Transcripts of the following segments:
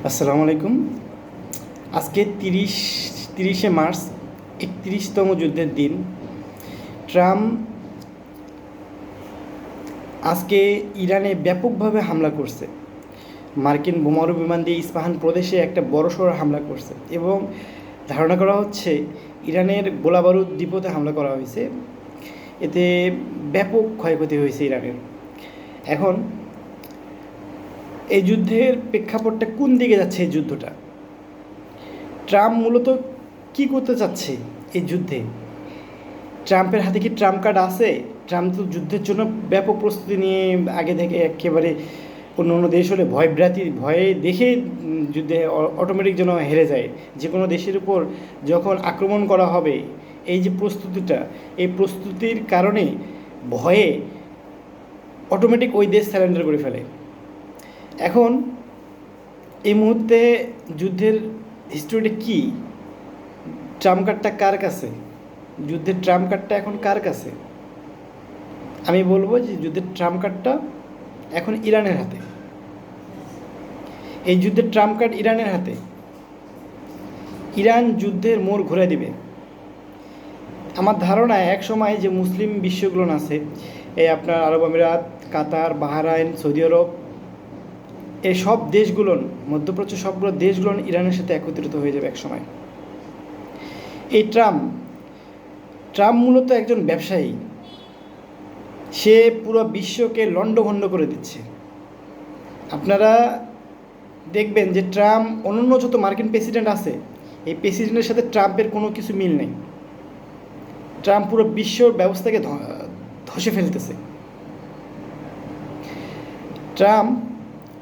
আসসালামু আলাইকুম। আজকে ৩০শে মার্চ ৩১তম যুদ্ধের দিন। ট্রাম্প আজকে ইরানে ব্যাপকভাবে হামলা করছে। মার্কিন বোমারু বিমান দিয়ে ইস্পাহান প্রদেশে একটা বড়সড় হামলা করছে এবং ধারণা করা হচ্ছে ইরানের গোলাবারুদ ডিপোতে হামলা করা হয়েছে। এতে ব্যাপক ক্ষয়ক্ষতি হয়েছে ইরানের। এখন এই যুদ্ধের প্রেক্ষাপটটা কোন দিকে যাচ্ছে? এই যুদ্ধটা ট্রাম্প মূলত কী করতে চাচ্ছে এই যুদ্ধে? ট্রাম্পের হাতে কি ট্রাম্প কার্ড আছে? ট্রাম্প তো যুদ্ধের জন্য ব্যাপক প্রস্তুতি নিয়ে আগে থেকে একেবারে অন্য দেশ হলে ভয়ে দেখে যুদ্ধে অটোমেটিক যেন হেরে যায়। যে কোনো দেশের উপর যখন আক্রমণ করা হবে, এই যে প্রস্তুতিটা, এই প্রস্তুতির কারণে ভয়ে অটোমেটিক ওই দেশ স্যারেন্ডার করে ফেলে। এখন এই মুহূর্তে যুদ্ধের হিস্টোরিটা কী? ট্রাম্প কার্ডটা কার কাছে? যুদ্ধের ট্রাম্প কার্ডটা এখন কার কাছে? আমি বলবো যে যুদ্ধের ট্রাম্প কার্ডটা এখন ইরানের হাতে। এই যুদ্ধের ট্রাম্প কার্ড ইরানের হাতে। ইরান যুদ্ধের মোড় ঘুরে দিবে। আমার ধারণা এক সময় যে মুসলিম বিশ্বগুলো আছে, এই আপনার আরব আমিরাত, কাতার, বাহরাইন, সৌদি আরব, এই সব দেশগুলো, মধ্যপ্রাচ্য সবগুলো দেশগুলো ইরানের সাথে একত্রিত হয়ে যাবে এক সময়। এই ট্রাম্প মূলত একজন ব্যবসায়ী। সে পুরো বিশ্বকে লণ্ডভণ্ড করে দিচ্ছে। আপনারা দেখবেন যে ট্রাম্প অন্যান্য যত মার্কিন প্রেসিডেন্ট আছে, এই প্রেসিডেন্টের সাথে ট্রাম্পের কোনো কিছু মিল নেই। ট্রাম্প পুরো বিশ্ব ব্যবস্থাকে ধসে ফেলতেছে। ট্রাম্প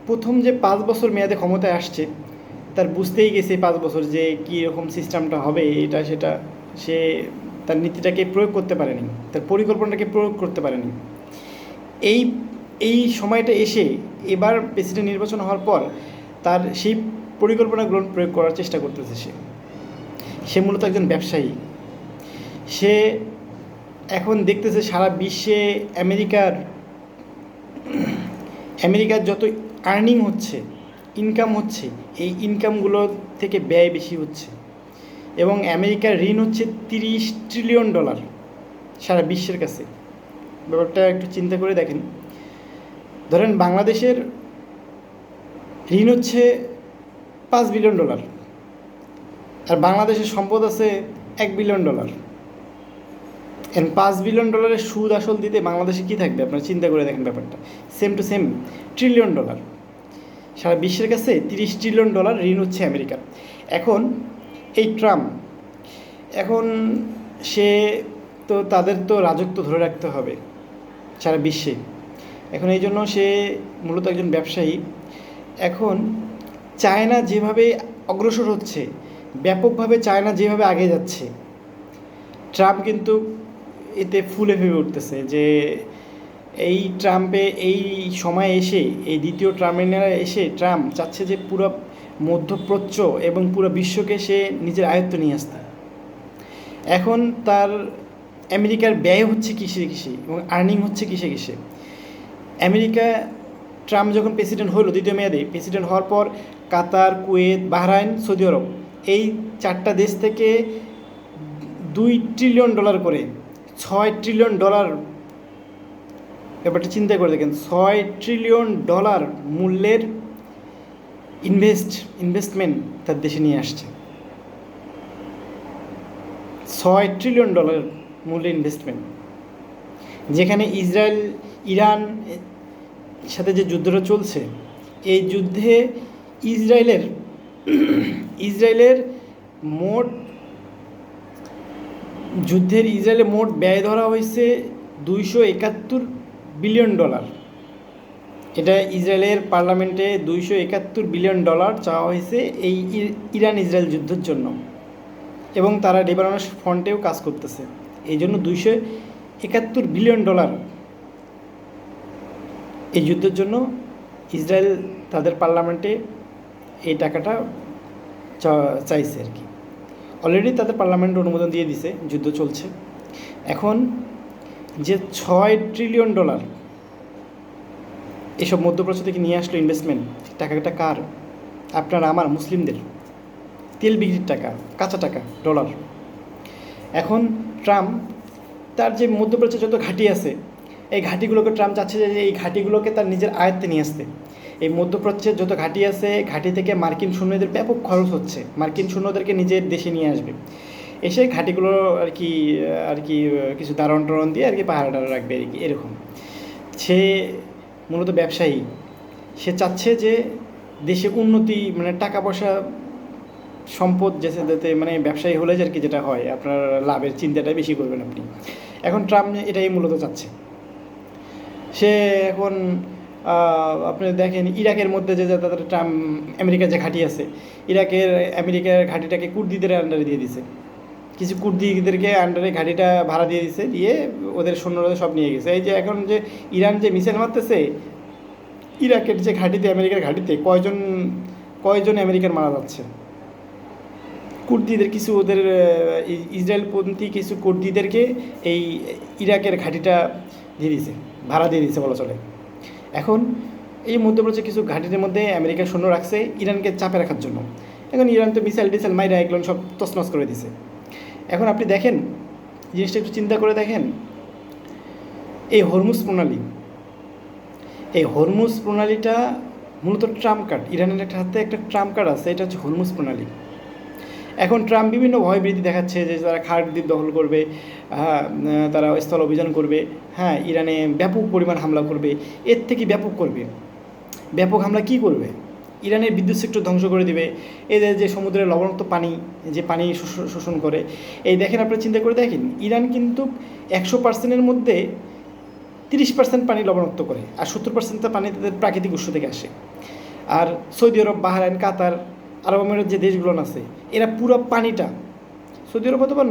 প্রথম যে 5 বছর মেয়াদে ক্ষমতায় আসছে, তার বুঝতেই গেছে 5 বছর যে কী রকম সিস্টেমটা হবে, এটা সেটা সে তার নীতিটাকে প্রয়োগ করতে পারেনি, তার পরিকল্পনাটাকে প্রয়োগ করতে পারেনি। এই এই সময়টা এসে এবার প্রেসিডেন্ট নির্বাচন হওয়ার পর তার সেই পরিকল্পনাগুলো প্রয়োগ করার চেষ্টা করতেছে। সে মূলত একজন ব্যবসায়ী। সে এখন দেখতেছে সারা বিশ্বে আমেরিকার যত আর্নিং হচ্ছে, ইনকাম হচ্ছে, এই ইনকামগুলো থেকে ব্যয় বেশি হচ্ছে এবং আমেরিকার ঋণ হচ্ছে $30 ট্রিলিয়ন সারা বিশ্বের কাছে। ব্যাপারটা একটু চিন্তা করে দেখেন। ধরেন বাংলাদেশের ঋণ হচ্ছে $5 বিলিয়ন, আর বাংলাদেশের সম্পদ আছে $1 বিলিয়ন। $5 বিলিয়ন সুদ আসল দিতে বাংলাদেশে কী থাকবে? আপনারা চিন্তা করে দেখেন ব্যাপারটা। Same to same $trillion. সারা বিশ্বের কাছে $30 ট্রিলিয়ন ঋণ হচ্ছে আমেরিকার। এখন এই ট্রাম্প, এখন সে তো তাদের তো রাজত্ব ধরে রাখতে হবে সারা বিশ্বে। এখন এই জন্য সে মূলত একজন ব্যবসায়ী। এখন চায়না যেভাবে অগ্রসর হচ্ছে, ব্যাপকভাবে চায়না যেভাবে আগে যাচ্ছে, ট্রাম্প কিন্তু এতে ফুলে ফেপে উঠতেছে যে এই ট্রাম্পে এই সময় এসে, এই দ্বিতীয় ট্রাম্পের এসে ট্রাম্প চাচ্ছে যে পুরো মধ্যপ্রাচ্য এবং পুরো বিশ্বকে সে নিজের আয়ত্ত নিয়ে আসতে। এখন তার আমেরিকার ব্যয় হচ্ছে কিসে এবং আর্নিং হচ্ছে কিসে। আমেরিকা, ট্রাম্প যখন প্রেসিডেন্ট হলো, দ্বিতীয় মেয়াদে প্রেসিডেন্ট হওয়ার পর কাতার, কুয়েত, বাহরাইন, সৌদি আরব, এই 4টা দেশ থেকে $2 ট্রিলিয়ন করে, $6 ট্রিলিয়ন, ব্যাপারটা চিন্তা করে দেখেন, $6 ট্রিলিয়ন মূল্যের ইনভেস্টমেন্ট তার দেশে নিয়ে আসছে। $6 ট্রিলিয়ন মূল্যের ইনভেস্টমেন্ট, যেখানে ইরান সাথে যে যুদ্ধটা চলছে, এই যুদ্ধে ইসরায়েলের মোট ব্যয় ধরা হয়েছে $271 বিলিয়ন। এটা ইসরায়েলের পার্লামেন্টে $271 বিলিয়ন চাওয়া হয়েছে এই ইরান ইসরায়েল যুদ্ধের জন্য, এবং তারা লেবাননের ফ্রন্টেও কাজ করতেছে। এই জন্য $271 বিলিয়ন এই যুদ্ধের জন্য ইসরায়েল তাদের পার্লামেন্টে এই টাকাটা চাইছে আর কি। অলরেডি তাদের পার্লামেন্ট অনুমোদন দিয়ে দিছে, যুদ্ধ চলছে। এখন যে $6 ট্রিলিয়ন এসব মধ্যপ্রাচ্য থেকে নিয়ে আসলো ইনভেস্টমেন্ট, টাকাটা কার? আপনার আমার মুসলিমদের তেল বিক্রির টাকা, কাঁচা টাকা, ডলার। এখন ট্রাম্প তার যে মধ্যপ্রাচ্যে যত ঘাঁটি আছে, এই ঘাঁটিগুলোকে ট্রাম্প চাচ্ছে যে এই ঘাঁটিগুলোকে তার নিজের আয়ত্তে নিয়ে আসতে। এই মধ্যপ্রাচ্যের যত ঘাঁটি আছে, ঘাঁটি থেকে মার্কিন সৈন্যদের ব্যাপক খরচ হচ্ছে, মার্কিন সৈন্যদেরকে নিজের দেশে নিয়ে আসবে, এসে ঘাঁটিগুলো আর কি কিছু দারণ টারণ দিয়ে আর কি পাহাড় রাখবে আর কি, এরকম। সে মূলত ব্যবসায়ী, সে চাচ্ছে যে দেশে উন্নতি, মানে টাকা পয়সা সম্পদ যাতে মানে ব্যবসায়ী হলে যে আর কি যেটা হয়, আপনার লাভের চিন্তাটা বেশি করবেন আপনি। এখন ট্রাম্প এটাই মূলত চাচ্ছে। সে এখন আপনি দেখেন ইরাকের মধ্যে যে তাদের ট্রাম্প আমেরিকার যে ঘাঁটি আছে, আমেরিকার ঘাঁটিটাকে কুর্দিদের আন্ডারে দিয়ে দিছে, কিছু কুর্দিদেরকে আন্ডারে ঘাঁটিটা ভাড়া দিয়ে দিছে, দিয়ে ওদের সৈন্যরা সব নিয়ে গেছে। এই যে এখন যে ইরান যে মিসাইল মারতেছে, ইরাকের যে ঘাঁটিতে, আমেরিকার ঘাঁটিতে কয়জন আমেরিকার মারা যাচ্ছে। কুর্দিদের কিছু, ওদের ইসরায়েলপন্থী কিছু কুর্দিদেরকে এই ইরাকের ঘাঁটিটা দিয়ে দিয়েছে, ভাড়া দিয়ে দিয়েছে বলা চলে। এখন এই মধ্যপ্রাচ্যে কিছু ঘাঁটির মধ্যে আমেরিকার সৈন্য রাখছে ইরানকে চাপে রাখার জন্য। এখন ইরান তো মিসাইল টিসাইল মাইরা এগুলো সব তছনছ করে দিছে। এখন আপনি দেখেন, জিনিসটা একটু চিন্তা করে দেখেন, এই হরমুজ প্রণালীটা মূলত ট্রাম্প কার্ড, ইরানের হাতে একটা ট্রাম্প কার্ড আছে, এটা হচ্ছে হরমুজ প্রণালী। এখন ট্রাম্প বিভিন্ন ভয়ভীতি দেখাচ্ছে যে তারা দ্বীপ দখল করবে, তারা স্থল অভিযান করবে, হ্যাঁ, ইরানে ব্যাপক পরিমাণ হামলা করবে, এর থেকে ব্যাপক হামলা কি করবে? ইরানের বিদ্যুৎ সেক্টর ধ্বংস করে দিবে, এদের যে সমুদ্রের লবণাক্ত পানি, যে পানি শোষণ করে, এই দেখেন, আপনারা চিন্তা করে দেখেন, ইরান কিন্তু 100%-এর মধ্যে 30% পানি লবণাক্ত করে, আর 70% পানি তাদের প্রাকৃতিক উৎস থেকে আসে। আর সৌদি আরব, বাহরাইন, কাতার, আরব আমিরাত যে দেশগুলো আছে, এরা পুরো পানিটা, সৌদি আরব অথবা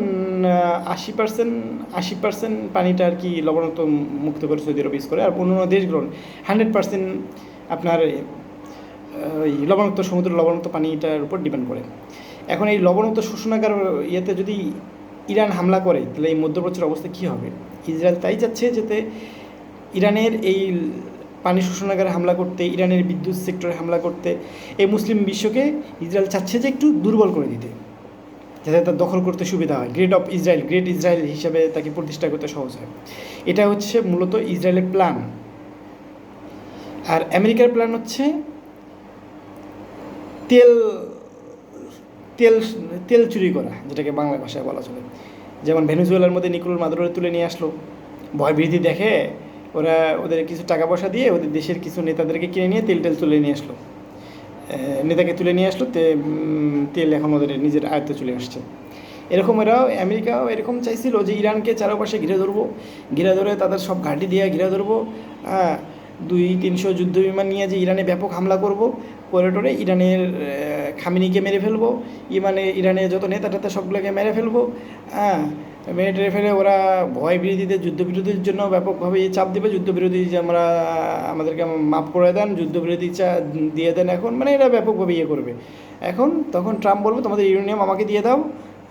80% পানিটা আর কি লবণাক্ত মুক্ত করে সৌদি আরব ইউজ করে, আর অন্যান্য দেশগুলো 100% আপনার ওই লবণাক্ত সমুদ্রের লবণাক্ত পানিটার উপর ডিপেন্ড করে। এখন এই লবণাক্ত শোষণাগার ইয়েতে যদি ইরান হামলা করে, তাহলে এই মধ্যপ্রাচ্যের অবস্থা কী হবে? ইসরায়েল তাই যাচ্ছে যাতে ইরানের এই পানি শোষণাগারে হামলা করতে, ইরানের বিদ্যুৎ সেক্টরে হামলা করতে, এই মুসলিম বিশ্বকে ইসরায়েল চাচ্ছে যে একটু দুর্বল করে দিতে, যাতে তার দখল করতে সুবিধা হয়, গ্রেট ইসরায়েল হিসাবে তাকে প্রতিষ্ঠা করতে সহজ হয়। এটা হচ্ছে মূলত ইসরায়েলের প্ল্যান। আর আমেরিকার প্ল্যান হচ্ছে তেল তেল তেল চুরি করা, যেটাকে বাংলা ভাষায় বলা চলে। যেমন ভেনেজুয়েলার মধ্যে নিকোলাস মাদুরোকে তুলে নিয়ে আসলো, ভয়ভীতি দেখে ওরা ওদের কিছু টাকা পয়সা দিয়ে ওদের দেশের কিছু নেতাদেরকে কিনে নিয়ে তেল তুলে নিয়ে আসলো, নেতাকে তুলে নিয়ে আসলো, তেল এখন ওদের নিজের আয়ত্তে চলে আসছে। এরকম আমেরিকাও এরকম চাইছিল যে ইরানকে চারপাশে ঘিরে ধরে তাদের সব ঘাঁটি দিয়ে ঘিরে ধরবো, 200-300 যুদ্ধ বিমান নিয়ে যে ইরানে ব্যাপক হামলা করব, করিডোরে ইরানের খামেনিকে মেরে ফেলবো, ইরানের যত নেতা টেতা সবগুলোকে মেরে ফেলবো, মেরে ফেলে ওরা ভয়বিরোধীদের যুদ্ধবিরোধীর জন্য ব্যাপকভাবে চাপ দেবে, যুদ্ধবিরোধী যে আমাদেরকে মাফ করে দেন, যুদ্ধবিরোধী দিয়ে দেন, এখন মানে এরা ব্যাপকভাবে করবে। তখন ট্রাম্প বলবে তোমাদের ইউরেনিয়াম আমাকে দিয়ে দাও,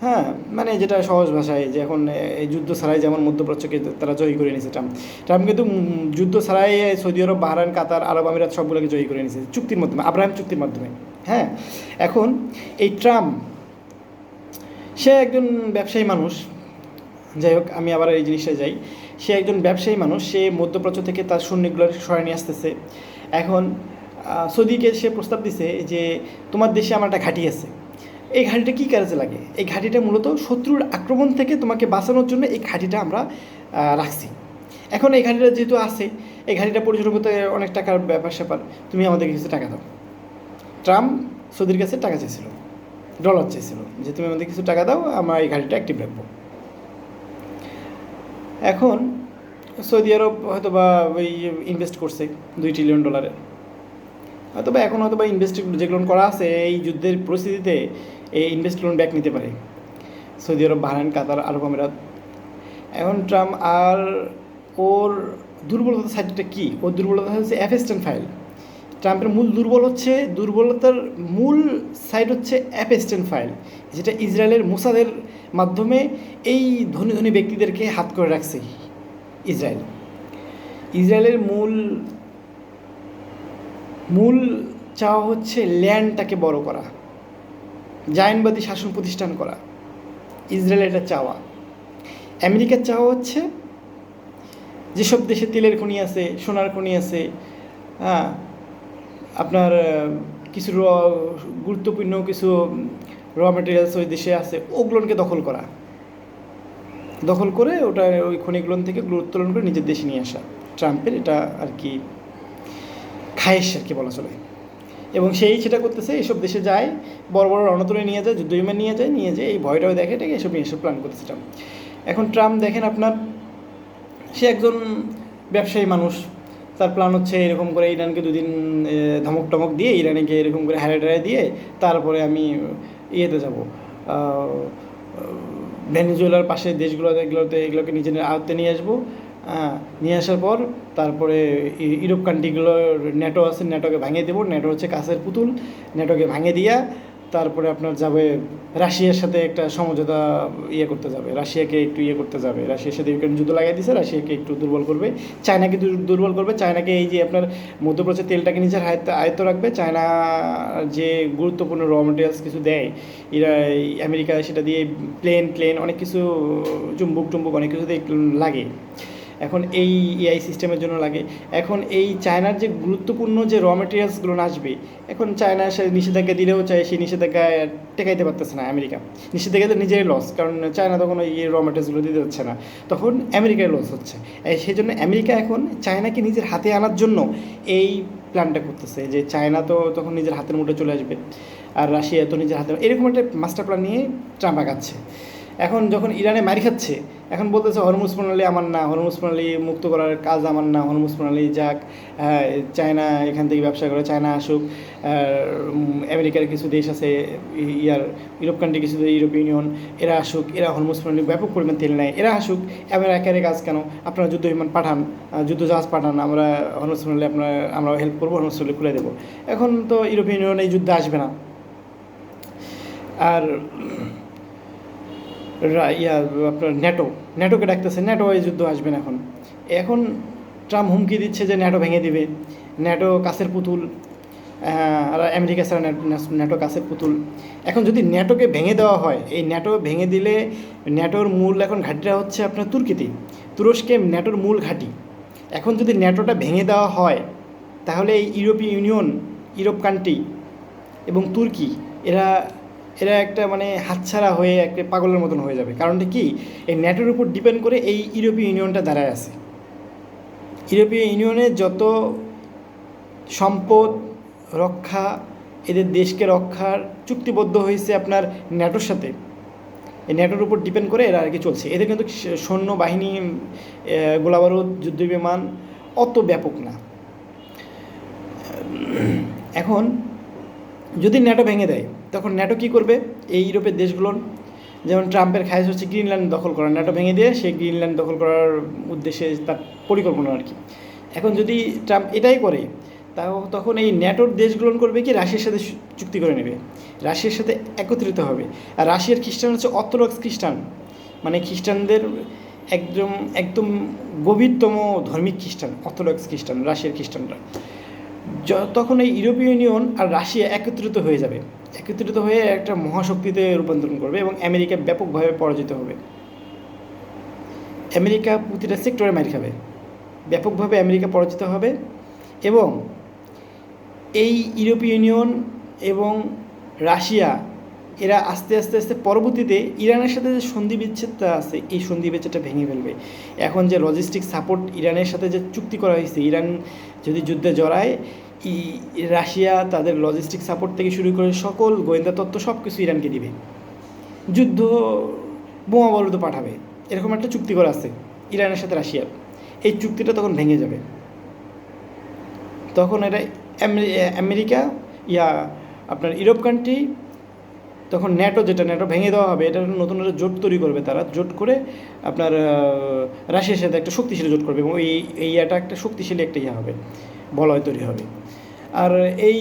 হ্যাঁ, মানে যেটা সহজ ভাষায়, যে এখন এই যুদ্ধ ছাড়াই যেমন মধ্যপ্রাচ্যকে তারা জয়ী করে নিয়েছে ট্রাম্প কিন্তু যুদ্ধ ছাড়াই সৌদি আরব, বাহরাইন, কাতার, আরব আমিরাত সবগুলোকে জয়ী করে নিয়েছে চুক্তির মাধ্যমে, আব্রাহাম চুক্তির মাধ্যমে। হ্যাঁ, এখন এই ট্রাম্প, সে একজন ব্যবসায়ী মানুষ, যাই হোক, আমি আবার এই জিনিসটা যাই, সে একজন ব্যবসায়ী মানুষ, সে মধ্যপ্রাচ্য থেকে তার সৈন্যগুলো সরাই নিয়ে আসতেছে। এখন সৌদিকে সে প্রস্তাব দিছে যে তোমার দেশে আমার একটা ঘাঁটি আছে, এই ঘাঁটিটা কী কাজে লাগে? এই ঘাঁটিটা মূলত শত্রুর আক্রমণ থেকে তোমাকে বাঁচানোর জন্য এই ঘাঁটিটা আমরা রাখছি। এখন এই ঘাঁটিটা যেহেতু আছে, এই ঘাঁটিটা পরিচালনা করতে অনেক টাকার ব্যাপার, তুমি আমাদেরকে কিছু টাকা দাও। ট্রাম্প সৌদির কাছে টাকা চেয়েছিল, ডলার চেয়েছিল, যে তুমি আমাদের কিছু টাকা দাও, আমরা এই ঘাঁটিটা অ্যাক্টিভ রাখবো। এখন সৌদি আরব হয়তো বা ওই ইনভেস্ট করছে $2 ট্রিলিয়ন, হয়তো বা ইনভেস্ট যেগুলো করা আছে এই যুদ্ধের পরিস্থিতিতে, এই ইনভেস্ট লোন ব্যাক নিতে পারে সৌদি আরব, বাহরাইন, কাতার, আরব আমিরাত। এখন ট্রাম্প, আর ওর দুর্বলতার সাইডটা কী? ওর দুর্বলতা হচ্ছে অ্যাপস্টেন ফাইল। ট্রাম্পের দুর্বলতার মূল সাইড হচ্ছে অ্যাপস্টেন ফাইল, যেটা ইসরায়েলের মোসাদের মাধ্যমে এই ধনী ধনী ব্যক্তিদেরকে হাত করে রাখছে। ইসরায়েলের মূল চাওয়া হচ্ছে ল্যান্ডটাকে বড় করা, জায়নবাদী শাসন প্রতিষ্ঠান করা। ইসরায়েলের এটা চাওয়া। আমেরিকার চাওয়া হচ্ছে যেসব দেশে তেলের খনি আছে, সোনার খনি আছে, হ্যাঁ, আপনার কিছু গুরুত্বপূর্ণ কিছু র মেটেরিয়ালস ওই দেশে আছে, ওগুলোকে দখল করা, দখল করে ওটা ওই খনিগুলো থেকে উত্তোলন করে নিজের দেশে নিয়ে আসা। ট্রাম্পের এটা আর কি খায়েশ আর কি বলা চলে। এবং সেই সেটা করতেছে, এইসব দেশে যায়, বড় বড় রণতলে নিয়ে যায়, যুদ্ধ বিমান নিয়ে যায়, এই ভয়টাও দেখে এটাকে এসব প্ল্যান করতেছে ট্রাম্প। এখন ট্রাম্প দেখেন আপনার, সে একজন ব্যবসায়ী মানুষ, তার প্ল্যান হচ্ছে এরকম করে ইরানকে দুদিন ধমক টমক দিয়ে, ইরানকে এরকম করে হারায় দিয়ে তারপরে আমি ইয়েতে যাব, ভেনেজুয়েলার পাশে এগুলোকে নিজের আয়ত্তে নিয়ে আসবো। নিয়ে আসার পর তারপরে ইউরোপ কান্ট্রিগুলোর ন্যাটো আছে, ন্যাটোকে ভাঙিয়ে দেবো। ন্যাটো হচ্ছে কাছের পুতুল, ন্যাটোকে ভাঙিয়ে দিয়া তারপরে আপনার যাবে রাশিয়ার সাথে একটা সমঝোতা করতে যাবে, রাশিয়াকে একটু করতে যাবে। রাশিয়ার সাথে ইউক্রেন যুদ্ধ লাগিয়ে দিয়েছে, রাশিয়াকে একটু দুর্বল করবে, চায়নাকে দুর্বল করবে। চায়নাকে এই যে আপনার মধ্যপ্রাচ্যের তেলটাকে নিজের আয়ত্ত রাখবে। চায়না যে গুরুত্বপূর্ণ র মেটেরিয়ালস কিছু দেয়, এরা আমেরিকা সেটা দিয়ে প্লেন অনেক কিছু, চুম্বক অনেক কিছু লাগে। এখন এই এআই সিস্টেমের জন্য লাগে। এখন এই চায়নার যে গুরুত্বপূর্ণ যে র মেটেরিয়ালসগুলো আসবে, এখন চায়না সে নিষেধাজ্ঞা দিলেও চায়, সেই নিষেধাজ্ঞা টেকাইতে পারতেছে না আমেরিকা। নিষেধাজ্ঞাতে নিজেরই লস, কারণ চায়না তখন ওই র মেটেরিয়ালসগুলো দিতে যাচ্ছে না, তখন আমেরিকার লস হচ্ছে। সেই জন্য আমেরিকা এখন চায়নাকে নিজের হাতে আনার জন্য এই প্ল্যানটা করতেছে, যে চায়না তো তখন নিজের হাতের মুঠে চলে আসবে, আর রাশিয়া তো নিজের হাতে, এরকম একটা মাস্টার প্ল্যান নিয়ে ট্রাম্প আগাচ্ছে। এখন যখন ইরানে মারি খাচ্ছে, এখন বলতেছে হরমুজ প্রণালী আমার না, হরমুজ প্রণালী মুক্ত করার কাজ আমার না, হরমুজ প্রণালী যাক, চায়না এখান থেকে ব্যবসা করে, চায়না আসুক, আমেরিকার কিছু দেশ আছে, ইউরোপ কান্ট্রি কিছু, ইউরোপীয় ইউনিয়ন, এরা আসুক, এরা হরমুজ প্রণালী ব্যাপক পরিমাণ তেল নেয়, এরা আসুক, আমেরিকার কাজ কেন, আপনারা যুদ্ধ বিমান পাঠান, যুদ্ধ জাহাজ পাঠান, আমরা হরমুজ প্রণালী আমরা হেল্প করবো, হরমুজ প্রণালী খুলে দেবো। এখন তো ইউরোপীয় ইউনিয়ন এই যুদ্ধে আসবে না, আর আপনার ন্যাটোকে ডাকতেছে, ন্যাটো এই যুদ্ধ আসবে না। এখন ট্রাম্প হুমকি দিচ্ছে যে ন্যাটো ভেঙে দিবে, ন্যাটো কাছের পুতুল, আর আমেরিকা ছাড়া ন্যাটো কাছের পুতুল। এখন যদি ন্যাটোকে ভেঙে দেওয়া হয়, এই ন্যাটো ভেঙে দিলে, ন্যাটোর মূল এখন ঘাঁটিটা হচ্ছে আপনার তুর্কিতে, তুরস্কে ন্যাটোর মূল ঘাঁটি। এখন যদি ন্যাটোটা ভেঙে দেওয়া হয়, তাহলে এই ইউরোপীয় ইউনিয়ন, ইউরোপ কান্ট্রি এবং তুর্কি এরা একটা মানে হাতছাড়া হয়ে একটা পাগলের মতন হয়ে যাবে। কারণটা কি, এই ন্যাটোর উপর ডিপেন্ড করে এই ইউরোপীয় ইউনিয়নটা দাঁড়ায় আছে। ইউরোপীয় ইউনিয়নের যত সম্পদ রক্ষা, এদের দেশকে রক্ষার চুক্তিবদ্ধ হয়েছে আপনার ন্যাটোর সাথে, এই ন্যাটোর উপর ডিপেন্ড করে এরা আর কি চলছে। এদের কিন্তু সৈন্য বাহিনী, গোলাবারুদ, যুদ্ধ বিমান অত ব্যাপক না। এখন যদি ন্যাটো ভেঙে দেয়, তখন ন্যাটো কী করবে, এই ইউরোপের দেশগুলোর, যেমন ট্রাম্পের খায়েশ হচ্ছে গ্রিনল্যান্ড দখল করা, ন্যাটো ভেঙে দিয়ে সেই গ্রিনল্যান্ড দখল করার উদ্দেশ্যে তার পরিকল্পনা আর কি। এখন যদি ট্রাম্প এটাই করে, তখন এই ন্যাটোর দেশগুলো করবে কি, রাশিয়ার সাথে চুক্তি করে নেবে, রাশিয়ার সাথে একত্রিত হবে। আর রাশিয়ার খ্রিস্টান হচ্ছে অর্থোডক্স খ্রিস্টান, মানে খ্রিস্টানদের একদম গভীরতম ধর্মিক খ্রিস্টান, অর্থোডক্স খ্রিস্টান, রাশিয়ার খ্রিস্টানরা। তখন এই ইউরোপীয় ইউনিয়ন আর রাশিয়া একত্রিত হয়ে যাবে, একত্রিত হয়ে একটা মহাশক্তিতে রূপান্তরণ করবে, এবং আমেরিকা ব্যাপকভাবে পরাজিত হবে। আমেরিকা প্রতিটা সেক্টরে মার খাবে, ব্যাপকভাবে আমেরিকা পরাজিত হবে। এবং এই ইউরোপীয় ইউনিয়ন এবং রাশিয়া এরা আস্তে আস্তে পরবর্তীতে ইরানের সাথে যে সন্ধি বিচ্ছেদটা আছে, এই সন্ধি বিচ্ছেদটা ভেঙে ফেলবে। এখন যে লজিস্টিক সাপোর্ট ইরানের সাথে যে চুক্তি করা হয়েছে, ইরান যদি যুদ্ধে জড়ায়, রাশিয়া তাদের লজিস্টিক সাপোর্ট থেকে শুরু করে সকল গোয়েন্দা তথ্য সব কিছু ইরানকে দিবে, যুদ্ধ বোমা বারুদ পাঠাবে, এরকম একটা চুক্তি করা আছে ইরানের সাথে রাশিয়ার। এই চুক্তিটা তখন ভেঙে যাবে। তখন এটা আমেরিকা আপনার ইউরোপ কান্ট্রি, তখন ন্যাটো ভেঙে দেওয়া হবে, এটা নতুন একটা জোট তৈরি করবে, তারা জোট করে আপনার রাশিয়ার সাথে একটা শক্তিশালী জোট করবে, এবং এই একটা শক্তিশালী একটা হবে, বলয় তৈরি হবে। আর এই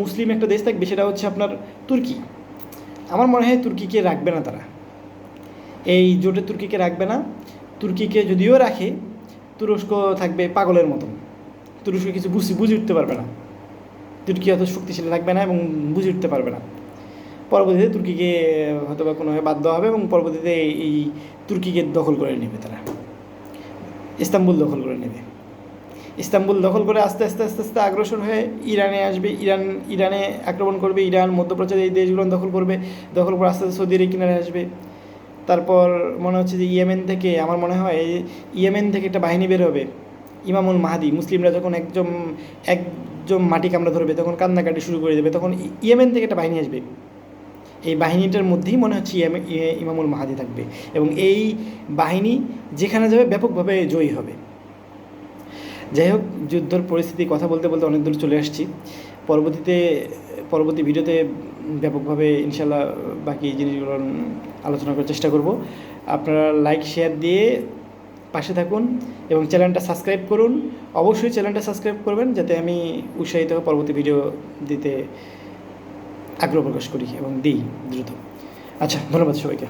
মুসলিম একটা দেশ থাকবে, সেটা হচ্ছে আপনার তুর্কি। আমার মনে হয় তুর্কিকে রাখবে না তারা, এই জোটে তুর্কিকে রাখবে না। তুর্কিকে যদিও রাখে, তুরস্ক থাকবে পাগলের মতন, তুরস্ক কিছু বুঝে উঠতে পারবে না। তুর্কি অত শক্তিশালী থাকবে না এবং বুঝে উঠতে পারবে না। পরবর্তীতে তুর্কিকে হয়তো বা কোনোভাবে বাধ্য হবে এবং পরবর্তীতে এই তুর্কিকে দখল করে নেবে তারা, ইস্তাম্বুল দখল করে নেবে। ইস্তাম্বুল দখল করে আস্তে আস্তে আস্তে আস্তে অগ্রসর হয়ে ইরানে আসবে, ইরানে আক্রমণ করবে, ইরান মধ্যপ্রাচ্যের এই দেশগুলো দখল করবে, দখল করে আস্তে আস্তে সৌদি আরব কিনারে আসবে। তারপর মনে হচ্ছে যে ইয়েমেন থেকে, আমার মনে হয় ইয়েমেন থেকে একটা বাহিনী বের হবে, ইমামুল মাহাদি। মুসলিমরা যখন একজন মাটি কামড়া ধরবে তখন কান্নাকাটি শুরু করে দেবে, তখন ইয়েমেন থেকে একটা বাহিনী আসবে। এই বাহিনীটার মধ্যেই মনে হচ্ছে ইমামুল মাহাদি থাকবে এবং এই বাহিনী যেখানে যাবে ব্যাপকভাবে জয়ী হবে। যাই হোক, যুদ্ধর পরিস্থিতি কথা বলতে বলতে অনেক দূর চলে আসছি। পরবর্তী ভিডিওতে ব্যাপকভাবে ইনশাল্লাহ বাকি জিনিসগুলো আলোচনা করার চেষ্টা করব। আপনারা লাইক শেয়ার দিয়ে পাশে থাকুন এবং চ্যানেলটা সাবস্ক্রাইব করুন। অবশ্যই চ্যানেলটা সাবস্ক্রাইব করবেন যাতে আমি উৎসাহিত হয়ে পরবর্তী ভিডিও দিতে আগ্রহ প্রকাশ করি এবং দিই দ্রুত। আচ্ছা, ধন্যবাদ সবাইকে।